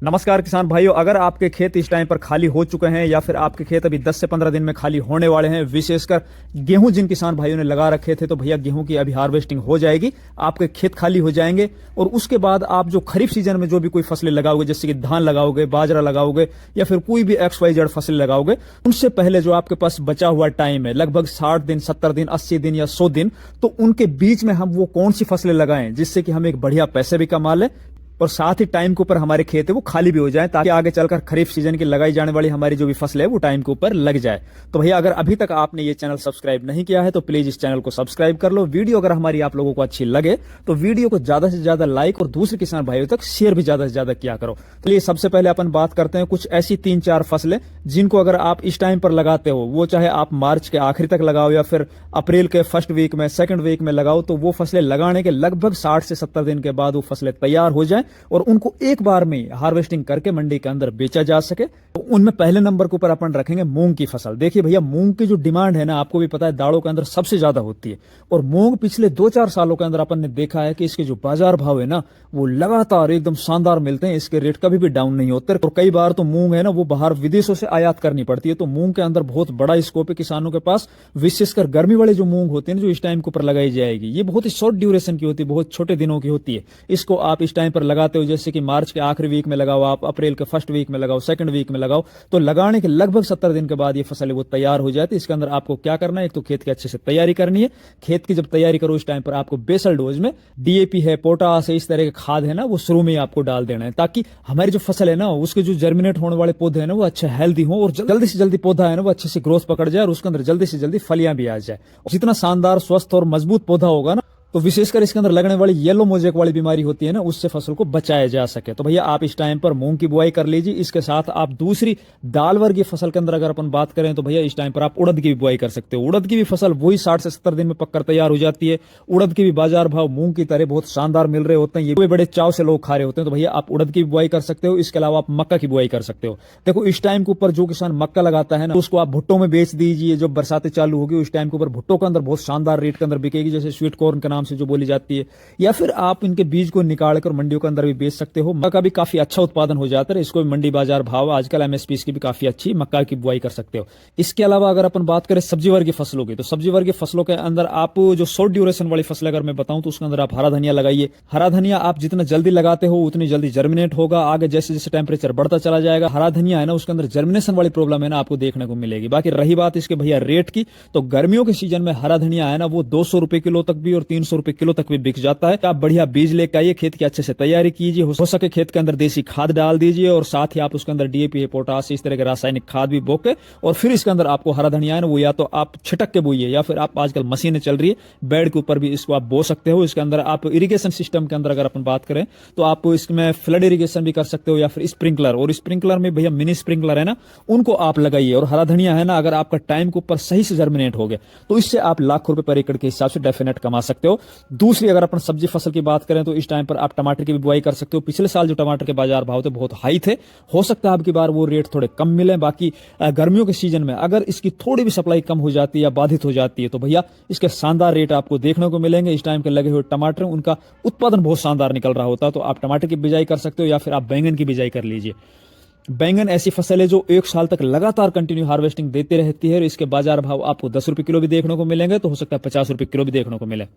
नमस्कार किसान भाइयों, अगर आपके खेत इस टाइम पर खाली हो चुके हैं या फिर आपके खेत अभी 10 से 15 दिन में खाली होने वाले हैं, विशेषकर गेहूं जिन किसान भाइयों ने लगा रखे थे, तो भैया गेहूं की अभी हार्वेस्टिंग हो जाएगी, आपके खेत खाली हो जाएंगे। और उसके बाद आप जो खरीफ सीजन में जो भी कोई फसलें लगाओगे, जैसे कि धान लगाओगे, बाजरा लगाओगे या फिर कोई भी XYZ फसलें लगाओगे, उनसे पहले जो आपके पास बचा हुआ टाइम है लगभग 60 दिन, 70 दिन, 80 दिन या 100 दिन, तो उनके बीच में हम वो कौन सी फसलें लगाएं जिससे कि हम एक बढ़िया पैसे भी कमा लें और साथ ही टाइम के ऊपर हमारे खेत है वो खाली भी हो जाए, ताकि आगे चलकर खरीफ सीजन की लगाई जाने वाली हमारी जो भी फसल है वो टाइम के ऊपर लग जाए। तो भैया अगर अभी तक आपने ये चैनल सब्सक्राइब नहीं किया है तो प्लीज इस चैनल को सब्सक्राइब कर लो। वीडियो अगर हमारी आप लोगों को अच्छी लगे तो वीडियो को ज्यादा से ज्यादा लाइक और दूसरे किसान भाइयों तक शेयर भी ज्यादा से ज्यादा किया करो। तो ये सबसे पहले अपन बात करते हैं कुछ ऐसी 3-4 फसलें जिनको अगर आप इस टाइम पर लगाते हो, वो चाहे आप मार्च के आखिरी तक लगाओ या फिर अप्रैल के फर्स्ट वीक में, सेकंड वीक में लगाओ, तो वो फसलें लगाने के लगभग 60 से 70 दिन के बाद वो फसलें तैयार हो जाएं और उनको एक बार में हार्वेस्टिंग करके मंडी के अंदर बेचा जा सके। तो उनमें पहले नंबर के ऊपर अपन रखेंगे मूंग की फसल। देखिए भैया, मूंग की जो डिमांड है ना, आपको भी पता है, दालों के अंदर सबसे ज्यादा होती है। और मूंग पिछले 2-4 सालों के अंदर अपन ने देखा है कि इसके जो बाजार भाव है ना, वो लगातार एकदम शानदार मिलते हैं। इसके रेट कभी भी डाउन नहीं होते और कई बार तो मूंग है ना, वो बाहर विदेशों से आयात करनी पड़ती है। तो मूंग के अंदर बहुत बड़ा स्कोप है किसानों के पास, विशेषकर गर्मी वाले जो मूंग होते हैं जो इस टाइम के ऊपर लगाई जाएगी, ये बहुत ही शॉर्ट ड्यूरेशन की होती है, बहुत छोटे दिनों की होती है। इसको आप इस टाइम पर लगाते हो, जैसे कि मार्च के आखिरी वीक में लगाओ, आप अप्रैल के फर्स्ट वीक में लगाओ, सेकंड वीक में लगाओ, तो लगाने के लगभग 70 दिन के बाद ये फसल वो तैयार हो जाती है। इसके अंदर आपको क्या करना है, एक तो खेत की अच्छे से तैयारी करनी है। खेत की जब तैयारी करो इस टाइम पर आपको बेसल डोज में DAP है, पोटास है, इस तरह के खाद है ना, वो शुरू में ही आपको डाल देना है, ताकि हमारी जो फसल है ना, उसके जो जर्मिनेट होने वाले पौधे हैं ना, वो अच्छे हेल्दी हो और जल्दी से जल्दी पौधा है ना वो अच्छे से ग्रोथ पकड़ जाए और उसके अंदर जल्दी से जल्दी फलियां भी आ जाए। जितना शानदार, स्वस्थ और मजबूत पौधा होगा ना, तो विशेषकर इसके अंदर लगने वाली येलो मोजेक वाली बीमारी होती है ना, उससे फसल को बचाया जा सके। तो भैया आप इस टाइम पर मूंग की बुआई कर लीजिए। इसके साथ आप दूसरी दाल वर्गीय फसल के अंदर अगर अपन बात करें तो भैया इस टाइम पर आप उड़द की भी बुआई कर सकते हो। उड़द की भी फसल वही 60 से 70 दिन में पककर तैयार हो जाती है। उड़द के भी बाजार भाव मूंग की तरह बहुत शानदार मिल रहे होते हैं, ये बड़े चाव से लोग खा रहे होते हैं। तो भैया आप उड़द की भी बुआई कर सकते हो। इसके अलावा आप मक्का की बुआई कर सकते हो। देखो इस टाइम के ऊपर जो किसान मक्का लगाता है ना, उसको आप भुट्टो में बेच दीजिए। जब बरसातें चालू होगी उस टाइम के ऊपर भुट्टो के अंदर बहुत शानदार रेट के अंदर बिकेगी, जैसे स्वीट कॉर्न के नाम से जो बोली जाती है। या फिर आप इनके बीज को निकाल कर मंडियों के अंदर भी बेच सकते हो। मक्का का भी काफी अच्छा उत्पादन हो जाता है, इसको भी मंडी बाजार भाव आजकल MSP इसकी भी काफी अच्छी, मक्का की बुआई कर सकते हो। इसके अलावा अगर अपन बात करें सब्जी वर्ग की फसलों की, तो सब्जी वर्ग की फसलों के अंदर आप जो शॉर्ट ड्यूरेशन वाली फसल अगर मैं बताऊं तो उसके अंदर आप हरा धनिया लगाइए। हरा धनिया आप जितना जल्दी लगाते हो उतनी जल्दी जर्मिनेट होगा। आगे जैसे जैसे टेम्परेचर बढ़ता चला जाएगा, हरा धनिया है ना, उसके अंदर जर्मिनेशन वाली प्रॉब्लम है ना आपको देखने को मिलेगी। बाकी रही बात इसके भैया रेट की, तो गर्मियों के सीजन में हरा धनिया है ना, वो 200 रुपए किलो तक भी और 300 रुपए किलो तक भी बिक जाता है। आप बढ़िया बीज लेकर आइए, खेत की अच्छे से तैयारी कीजिए, हो सके खेत के अंदर देसी खाद डाल दीजिए और साथ ही आप उसके अंदर DAP है, पोटास, इस तरह के रासायनिक खाद भी बो के, और फिर इसके अंदर आपको हरा धनिया है ना, वो या तो आप छिटक के बोइए या फिर आप आजकल मशीनें चल रही है बेड के ऊपर भी इसको आप बो सकते हो। इसके अंदर आप इरिगेशन सिस्टम के अंदर अगर अपन बात करें तो आप इसमें फ्लड इरिगेशन भी कर सकते हो या फिर स्प्रिंकलर, और स्प्रिंकलर में भैया मिनी स्प्रिंकलर है ना, उनको आप लगाइए। और हरा धनिया है ना, अगर आपका टाइम के ऊपर सही से जर्मिनेट हो गया तो इससे आप लाखों रुपए पर एकड़ के हिसाब से डेफिनेट कमा सकते हो। दूसरी अगर अपन सब्जी फसल की बात करें तो इस टाइम पर आप टमाटर की भी बुआई कर सकते हो। पिछले साल जो टमाटर के बाजार भाव थे बहुत हाई थे, हो सकता है अब की बार वो रेट थोड़े कम मिले। बाकी गर्मियों के सीजन में अगर इसकी थोड़ी भी सप्लाई कम हो जाती है या बाधित हो जाती है तो भैया इसके शानदार रेट आपको देखने को मिलेंगे। इस टाइम के लगे हुए टमाटर, उनका उत्पादन बहुत शानदार निकल रहा होता है। तो आप टमाटर की बिजाई कर सकते हो या फिर आप बैंगन की बिजाई कर लीजिए। बैंगन ऐसी फसल है जो 1 साल तक लगातार कंटिन्यू हार्वेस्टिंग देती रहती है और इसके बाजार भाव आपको 10 रुपए किलो भी देखने को मिलेंगे, तो हो सकता है 50 रुपए किलो भी देखने को मिले।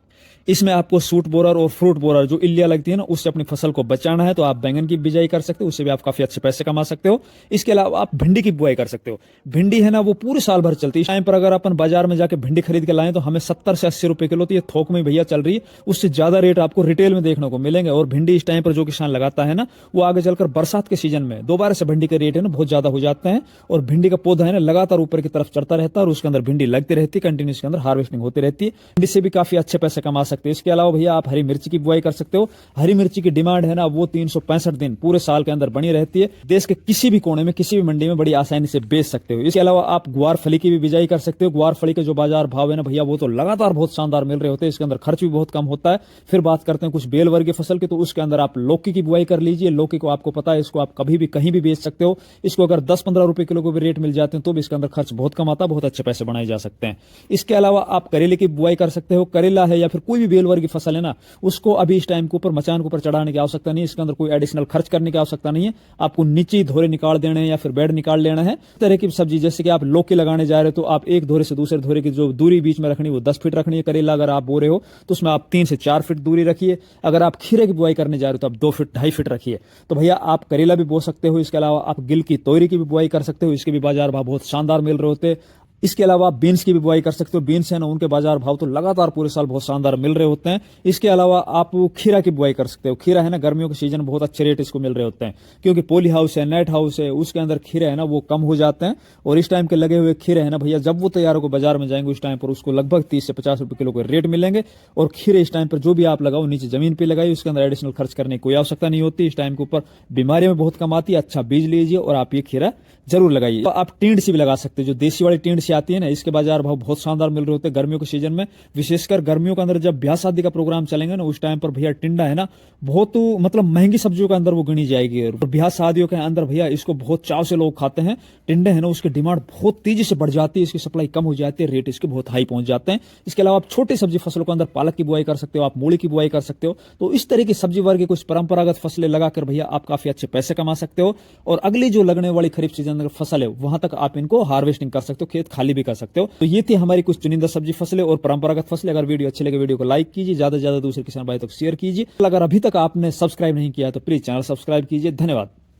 इसमें आपको सूट बोरर और फ्रूट बोरर जो इल्लिया लगती है ना, उससे अपनी फसल को बचाना है तो आप बैंगन की बिजाई कर सकते हो, उससे भी आप काफी अच्छे पैसे कमा सकते हो। इसके अलावा आप भिंडी की बुआई कर सकते हो। भिंडी है ना, वो पूरे साल भर चलती है। इस टाइम पर अगर अपन बाजार में जाकर भिंडी खरीद के लाएं तो हमें 70 से 80 रुपए किलो, तो ये थोक में भैया चल रही है, उससे ज्यादा रेट आपको रिटेल में देखने को मिलेंगे। और भिंडी इस टाइम पर जो किसान लगाता है ना, वो आगे चलकर बरसात के सीजन में दोबारा से भिंडी के रेट है ना बहुत ज्यादा हो जाते हैं और भिंडी का पौधा है ना लगातार ऊपर की तरफ चढ़ता रहता है और उसके अंदर भिंडी लगती रहती है, कंटिन्यू इसके अंदर हार्वेस्टिंग होती रहती है। भिंडी से भी काफी अच्छे पैसे कमा सकते हैं। इसके अलावा भैया आप हरी मिर्ची की बुआई कर सकते हो। हरी मिर्ची की डिमांड है ना, वो 365 दिन पूरे साल के अंदर बनी रहती है। देश के किसी भी कोने में किसी भी मंडी में बड़ी आसानी से बेच सकते हो। इसके अलावा आप ग्वार फली की भी बिजाई कर सकते हो। ग्वार फली के जो बाजार भाव है ना भैया, वो तो लगातार बहुत शानदार मिल रहे होते हैं। इसके अंदर खर्च भी बहुत कम होता है। फिर बात करते हैं कुछ बेल वर्गीय फसल की, तो उसके अंदर आप लौकी की बुआई कर लीजिए। लौकी को आपको पता है, इसको आप कभी भी कहीं भी बेच सकते हो। इसको अगर 10-15 रुपए किलो को भी रेट मिल जाते हैं तो भी इसके अंदर खर्च बहुत कम आता है, बहुत अच्छे पैसे बनाए जा सकते हैं। इसके अलावा आप करेले की बुआई कर सकते हो। करेला है या फिर कोई भी बेल वर्ग की फसल है ना, उसको अभी इस टाइम के ऊपर मचान के ऊपर चढ़ाने की आवश्यकता नहीं है। इसके अंदर कोई एडिशनल खर्च करने की आवश्यकता नहीं है। आपको नीचे धोरे निकाल देने हैं या फिर बेड निकाल लेना है। इस तरह की सब्जी जैसे कि आप लौकी लगाने जा रहे हो तो आप एक धोरे से दूसरे धोरे की जो दूरी बीच में रखनी है वो 10 फीट रखनी है। करेला अगर आप बो रहे हो तो उसमें आप 3 से 4 फीट दूरी रखिए। अगर आप खीरे की बुआई करने जा रहे हो तो आप 2 फीट 2.5 फीट रखिए। तो भैया आप करेला भी बो सकते हो। इसके अलावा आप गिल की तोरी की भी बुआई कर सकते हो। इसके भी बाजार भाव बहुत शानदार मिल रहे होते हैं। इसके अलावा आप बीन्स की भी बुआई कर सकते हो। बीन्स है ना, उनके बाजार भाव तो लगातार पूरे साल बहुत शानदार मिल रहे होते हैं। इसके अलावा आप खीरा की बुआई कर सकते हो। खीरा है ना, गर्मियों के सीजन में बहुत अच्छे रेट इसको मिल रहे होते हैं, क्योंकि पोली हाउस है, नेट हाउस है, उसके अंदर खीरे है ना वो कम हो जाते हैं। और इस टाइम के लगे हुए खीरे है ना भैया, जब वो तैयार होकर बाजार में जाएंगे उस टाइम पर उसको लगभग 30 से 50 रुपए किलो के रेट मिलेंगे। और खीरे इस टाइम पर जो भी आप लगाओ नीचे जमीन पर लगाइए, उसके अंदर एडिशनल खर्च करने की कोई आवश्यकता नहीं होती। इस टाइम के ऊपर बीमारियों में बहुत कम आती है। अच्छा बीज लीजिए और आप ये खीरा जरूर लगाइए। तो आप टींड सी भी लगा सकते हो, जो देसी वाली टींड सी आती है ना, इसके बाजार भाव बहुत शानदार मिल रहे होते हैं गर्मियों के सीजन में। विशेषकर गर्मियों के अंदर जब ब्याह शादी का प्रोग्राम चलेंगे ना, उस टाइम पर भैया टिंडा है ना बहुत मतलब महंगी सब्जियों के अंदर वो गिनी जाएगी। और ब्याह शादियों के अंदर भैया इसको बहुत चाव से लोग खाते हैं। टिंडे है ना, उसकी डिमांड बहुत तेजी से बढ़ जाती है, इसकी सप्लाई कम हो जाती है, रेट इसके बहुत हाई पहुंच जाते हैं। इसके अलावा आप छोटी सब्जी फसलों के अंदर पालक की बुआई कर सकते हो, आप मूली की बुआई कर सकते हो। तो इस तरह की सब्जी वर्ग की कुछ परंपरागत फसलें लगाकर भैया आप काफी अच्छे पैसे कमा सकते हो। और अगली जो लगने वाली खरीफ सीजन की फसल है वहां तक आप इनको हार्वेस्टिंग कर सकते हो, खेत खाली भी कर सकते हो। तो ये थी हमारी कुछ चुनिंदा सब्जी फसलें और परंपरागत फसलें। अगर वीडियो अच्छी लगे वीडियो को लाइक कीजिए, ज्यादा से ज्यादा दूसरे किसान भाई तक शेयर कीजिए। अगर अभी तक आपने सब्सक्राइब नहीं किया तो प्लीज चैनल सब्सक्राइब कीजिए। धन्यवाद।